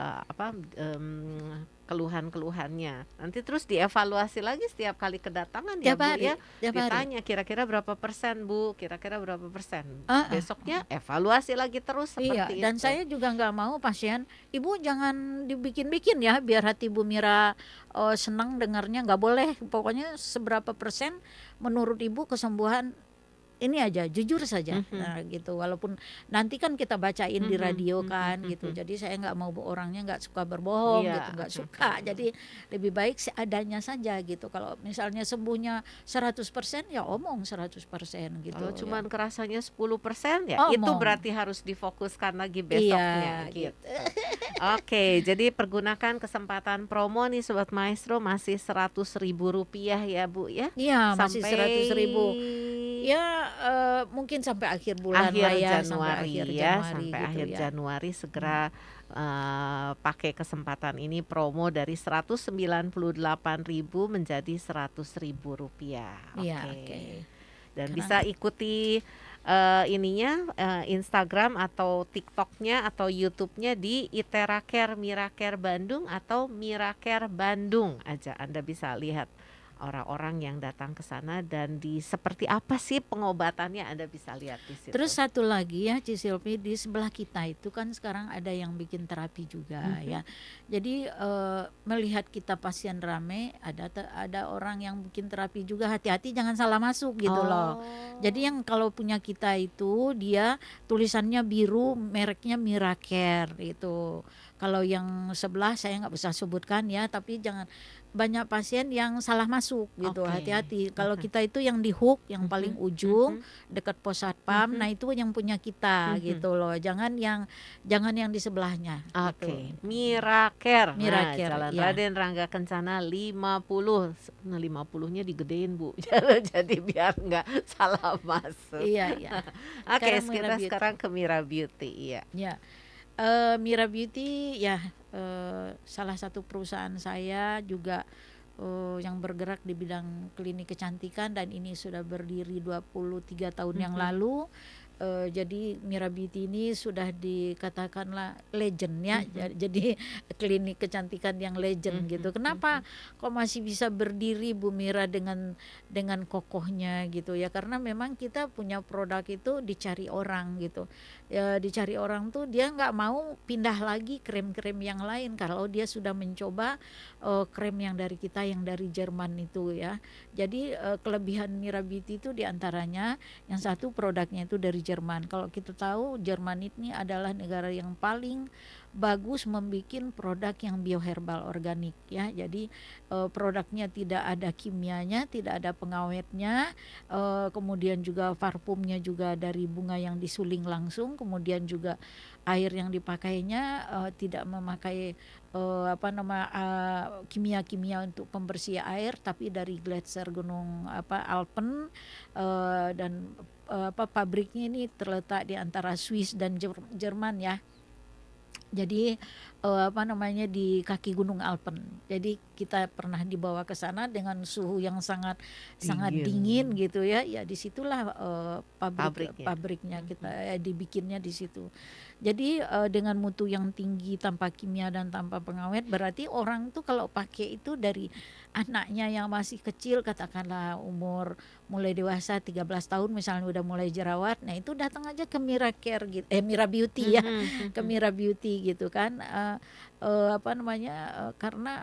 keluhan-keluhannya. Nanti terus dievaluasi lagi setiap kali kedatangan ya Bu ya. Ditanya kira-kira berapa persen Bu, kira-kira berapa persen. Besoknya evaluasi lagi terus seperti itu. Dan saya juga nggak mau pasien, ibu jangan dibikin-bikin ya biar hati Bu Mira senang dengarnya, nggak boleh. Pokoknya seberapa persen menurut ibu kesembuhan ini aja, jujur saja. Nah gitu, walaupun nanti kan kita bacain di radio kan gitu. Jadi saya nggak mau orangnya nggak suka berbohong gitu, nggak suka. Jadi lebih baik seadanya saja gitu. Kalau misalnya sembuhnya 100% ya omong 100% gitu. Kalau cuman kerasanya 10% ya itu Omong. berarti harus difokuskan lagi besoknya gitu. Oke, jadi pergunakan kesempatan promo nih Sobat Maestro, masih Rp100.000 ya Bu ya. Iya, masih Sampai 100.000. Ya mungkin sampai akhir bulan lah ya, Januari sampai gitu akhir ya. Januari segera pakai kesempatan ini, promo dari Rp198.000 menjadi Rp100.000. Iya, Oke. oke. Dan Karena bisa ikuti Instagram atau TikToknya atau YouTube-nya di Iteracare Miracare Bandung atau Miracare Bandung aja. Anda bisa lihat orang-orang yang datang ke sana dan seperti apa sih pengobatannya, Anda bisa lihat di situ. Terus satu lagi ya Ci Silvi, di sebelah kita itu kan sekarang ada yang bikin terapi juga ya. Jadi melihat kita pasien rame, ada orang yang bikin terapi juga, hati-hati jangan salah masuk gitu loh. Jadi yang kalau punya kita itu dia tulisannya biru, mereknya Miracare itu. Kalau yang sebelah saya nggak bisa sebutkan ya, tapi jangan, banyak pasien yang salah masuk gitu. Hati-hati. Kalau kita itu yang di hook, yang paling ujung dekat pos satpam, nah itu yang punya kita gitu loh. Jangan yang di sebelahnya. Oke. Miracare. Miracare, Jalan iya. Raden Rangga Kencana 50. Nah 50-nya digedein Bu. Jadi biar nggak salah masuk. Iya. Oke, Sekarang kita sekarang ke Mira Beauty. Iya. Ya. Mira Beauty ya salah satu perusahaan saya juga yang bergerak di bidang klinik kecantikan, dan ini sudah berdiri 23 tahun yang lalu. Jadi Mira Beauty ini sudah dikatakanlah legend ya. Jadi klinik kecantikan yang legend gitu. Kenapa kok masih bisa berdiri Bu Mira dengan kokohnya gitu ya? Karena memang kita punya produk itu dicari orang gitu. Ya, dicari orang tuh dia nggak mau pindah lagi krem-krem yang lain kalau dia sudah mencoba krem yang dari kita, yang dari Jerman itu ya. Jadi kelebihan Mira Beauty itu diantaranya yang satu, produknya itu dari Jerman. Kalau kita tahu Jerman ini adalah negara yang paling bagus membuat produk yang bioherbal organik ya. Jadi produknya tidak ada kimianya, tidak ada pengawetnya, kemudian juga parfumnya juga dari bunga yang disuling langsung, kemudian juga air yang dipakainya tidak memakai kimia-kimia untuk pembersih air, tapi dari gletser gunung Alpen, dan pabriknya ini terletak di antara Swiss dan Jerman ya. Jadi di kaki gunung Alpen. Jadi kita pernah dibawa ke sana dengan suhu yang sangat dingin gitu ya. Ya disitulah pabriknya kita dibikinnya di situ. Jadi dengan mutu yang tinggi, tanpa kimia dan tanpa pengawet, berarti orang tuh kalau pakai itu dari anaknya yang masih kecil, katakanlah umur mulai dewasa 13 tahun misalnya udah mulai jerawat, nah itu datang aja ke Miracare gitu, Mira Beauty ya, ke Mira Beauty gitu kan, karena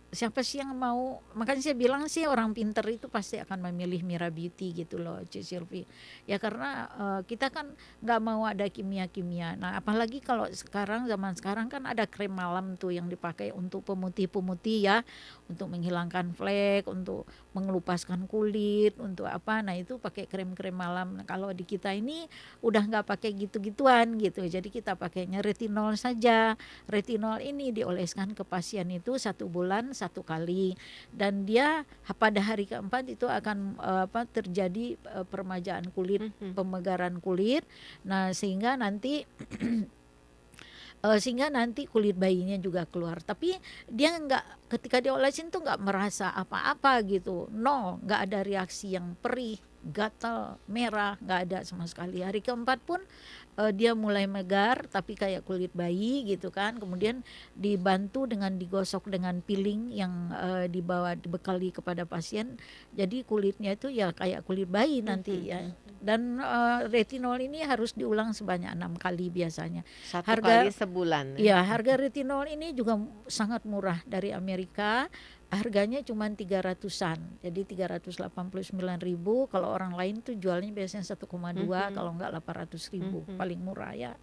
siapa sih yang mau, makanya saya bilang sih orang pinter itu pasti akan memilih Mira Beauty gitu loh, Ci Silvi. Ya karena kita kan nggak mau ada kimia-kimia. Nah apalagi kalau sekarang, zaman sekarang kan ada krem malam tuh yang dipakai untuk pemutih-pemutih ya, untuk menghilangkan flek, untuk mengelupaskan kulit, untuk apa. Nah itu pakai krem-krem malam. Nah, kalau di kita ini udah nggak pakai gitu-gituan gitu. Jadi kita pakainya retinol saja. Retinol ini dioleskan ke pasien itu 1 bulan 1 kali, dan dia pada hari keempat itu akan terjadi peremajaan kulit, pemegaran kulit. Nah sehingga nanti kulit bayinya juga keluar, tapi dia nggak, ketika diolesin tuh nggak merasa apa-apa gitu, nggak ada reaksi yang perih, gatal, merah, nggak ada sama sekali. Hari keempat pun dia mulai megar tapi kayak kulit bayi gitu kan. Kemudian dibantu dengan digosok dengan peeling yang dibekali kepada pasien, jadi kulitnya itu ya kayak kulit bayi nanti ya. Dan retinol ini harus diulang sebanyak 6 kali biasanya. 1 Harga- kali sebulan. Ya, harga retinol ini juga sangat murah dari Amerika. Harganya cuma 300-an. Jadi 389.000. Kalau orang lain tuh jualnya biasanya 1,2, kalau enggak 800.000, paling murah ya.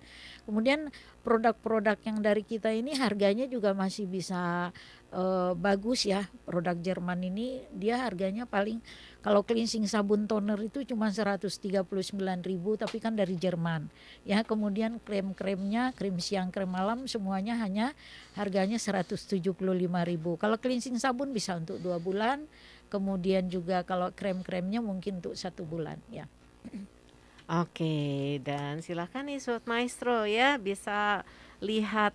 Kemudian produk-produk yang dari kita ini harganya juga masih bisa bagus ya. Produk Jerman ini dia harganya paling, kalau cleansing sabun toner itu cuma 139.000, tapi kan dari Jerman. Ya, kemudian krem-kremnya, krem siang, krem malam semuanya hanya harganya 175.000. Kalau cleansing sabun bisa untuk 2 bulan. Kemudian juga kalau krem-kremnya mungkin untuk 1 bulan ya. Oke, dan silakan nih Sobat Maestro ya, bisa lihat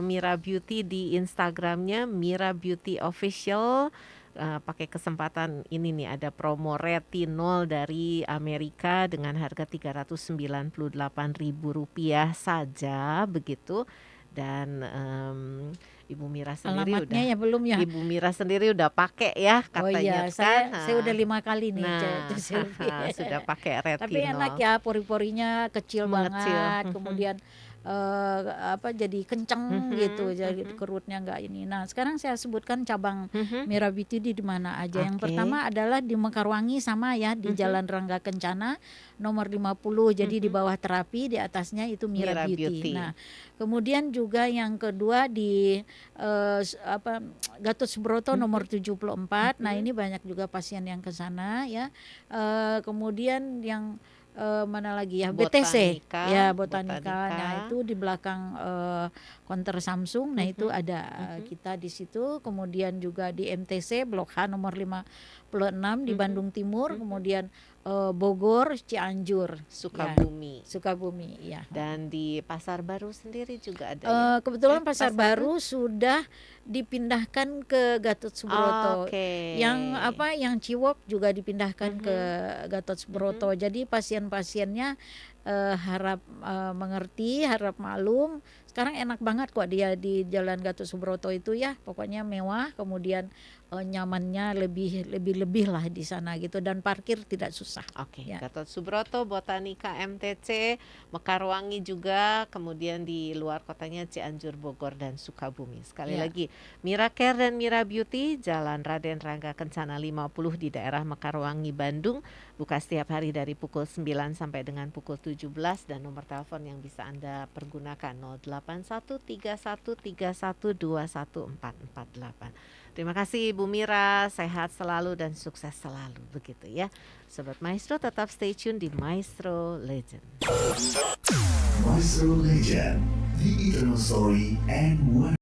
Mira Beauty di Instagramnya Mira Beauty Official. Pakai kesempatan ini nih, ada promo retinol dari Amerika dengan harga Rp398.000 saja begitu. Dan Ibu Mira sendiri Alamatnya ya belum ya. Ibu Mira sendiri udah pakai ya Oh katanya iya, kan. saya udah 5 kali nih Nah, Ci Silvi. sudah pakai retinol. Tapi enak ya, pori-porinya kecil Mengecil. banget. Kemudian jadi kenceng gitu, jadi kerutnya nggak ini. Nah sekarang saya sebutkan cabang Mira Beauty di mana aja. Yang Oke. pertama adalah di Mekarwangi, sama ya, di Jalan Rangga Kencana nomor 50. Jadi di bawah terapi, di atasnya itu Mira, Mira Beauty. Beauty. Nah kemudian juga yang kedua di Gatot Subroto nomor 74. Nah ini banyak juga pasien yang ke sana ya. Kemudian yang mana lagi ya, BTC Botanika. ya, Botanika. Nah itu di belakang konter Samsung. Nah itu ada kita di situ. Kemudian juga di MTC Blok H nomor 56 di Bandung Timur. Kemudian Bogor, Cianjur, Sukabumi. ya, Sukabumi ya. Dan di Pasar Baru sendiri juga ada ya? Kebetulan Pasar Pasar Baru sudah dipindahkan ke Gatot Subroto. Oke. Yang Ciwok juga dipindahkan ke Gatot Subroto. Jadi pasien-pasiennya harap mengerti, harap maklum. Sekarang enak banget kok dia di Jalan Gatot Subroto itu ya, pokoknya mewah, kemudian nyamannya lebih lah di sana gitu, dan parkir tidak susah. Oke, Ya. Gatot Subroto, Botanika, MTC, Mekarwangi juga, kemudian di luar kotanya Cianjur, Bogor, dan Sukabumi. Sekali Ya. lagi, Mira Care dan Mira Beauty, Jalan Raden Rangga Kencana 50 di daerah Mekarwangi, Bandung. Buka setiap hari dari pukul 9 sampai dengan pukul 17, dan nomor telepon yang bisa Anda pergunakan 081313121448. Terima kasih Ibu Mira, sehat selalu dan sukses selalu begitu ya. Sobat Maestro, tetap stay tune di Maestro Legend. Maestro Legend, the eternal story and wonder.